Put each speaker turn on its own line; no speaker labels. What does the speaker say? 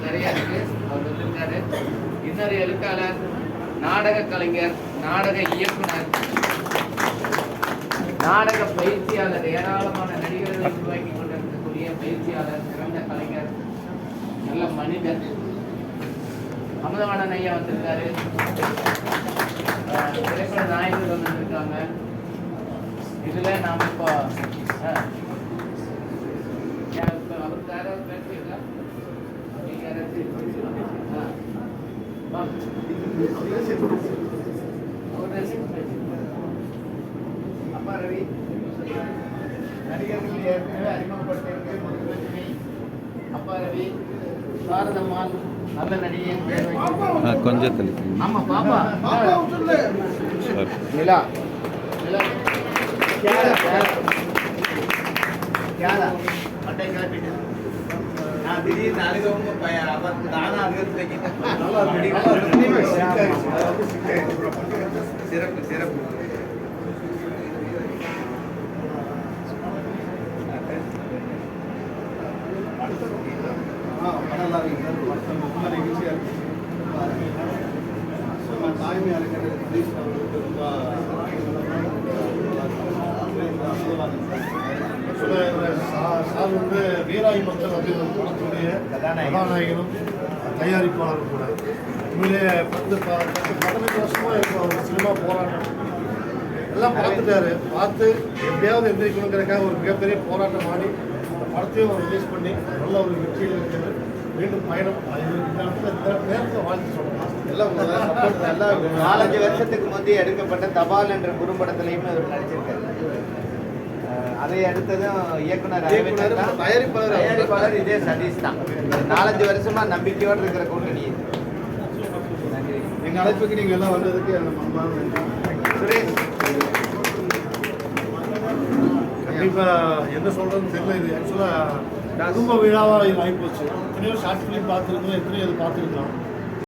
நிறைய இருக்கு. அவர் வந்திருக்காரு. இன்னொரு எழுத்தாளர், நாடக கலைஞர், நாடக இயக்குனர், நாடக பயிற்சியாளர், ஏராளமான நடிகர்களை உருவாக்கி கொண்டிருக்கக்கூடிய பயிற்சியாளர், சிறந்த கலைஞர், நல்ல மனிதர் அமுதவாணன் ஐயா வந்திருக்காரு. திரைப்பட நாயகர்கள் வந்திருக்காங்க. இதுல நாம இப்போ அவருக்கு யாராவது பேசுறீங்களா? அப்பா ரவி நடிகர்கள் ஏற்கனவே அறிமுகப்படுத்தியிருக்கு. அப்பா ரவி, சாரதம்மாள் நல்ல நடிகை,
கொஞ்சம் தள்ளி.
ஆமா பாப்பா நிலா நிலா மட்டை கிளப்பிட்டு நான் திடீர்னு அழுகவும் அவர் தானா அழுகிறது சிறப்பு சிறப்பு.
ரொம்ப நிகழ்ச்சியாக இருக்கு. தாய்மை அறிஞர் சதீஷ் அவர்களுக்கு ரொம்ப சார் வந்து வீராய் மக்கள் அப்படின்னு ஒரு படத்துடைய கதாநாயகனும் தயாரிப்பாளரும் கூட. உண்மையிலே 15 வருஷமா இப்போ ஒரு சினிமா போராட்டம் எல்லாம் பார்த்துட்டாரு. பார்த்து எப்படியாவது எந்திரிக்கணுங்கிறதுக்காக ஒரு மிகப்பெரிய போராட்டம் ஆடி அந்த படத்தையும் ரிலீஸ் பண்ணி நல்ல ஒரு வெற்றியில் இருக்கிறது. மீண்டும் பயணம் நேரத்தில் வாழ்த்து சொல்லலாம். எல்லாம்
4-5 வருஷத்துக்கு முந்தைய எடுக்கப்பட்ட தபால் என்ற குறும்படத்திலையும் அவர் நடிச்சிருக்காரு. அதை அடுத்ததும் இயக்குனர் தயாரிப்பாளர் இதே சதீஷ் தான். 4-5 வருஷமா நம்பிக்கையோடு இருக்கிற கூட்டணி.
எங்கள் அழைப்புக்கு நீங்கள் எல்லாம் வந்ததுக்கு
சுரேஷ்
கண்டிப்பாக என்ன சொல்கிறதுன்னு தெரியல. இது ஆக்சுவலாக குடும்ப விழாவாக இது ஆகிப்போச்சு. எத்தனையோ ஷார்ட் ஃபிலிம் பார்த்துருக்கோம், எத்தனையோ இது பார்த்துருக்கோம்.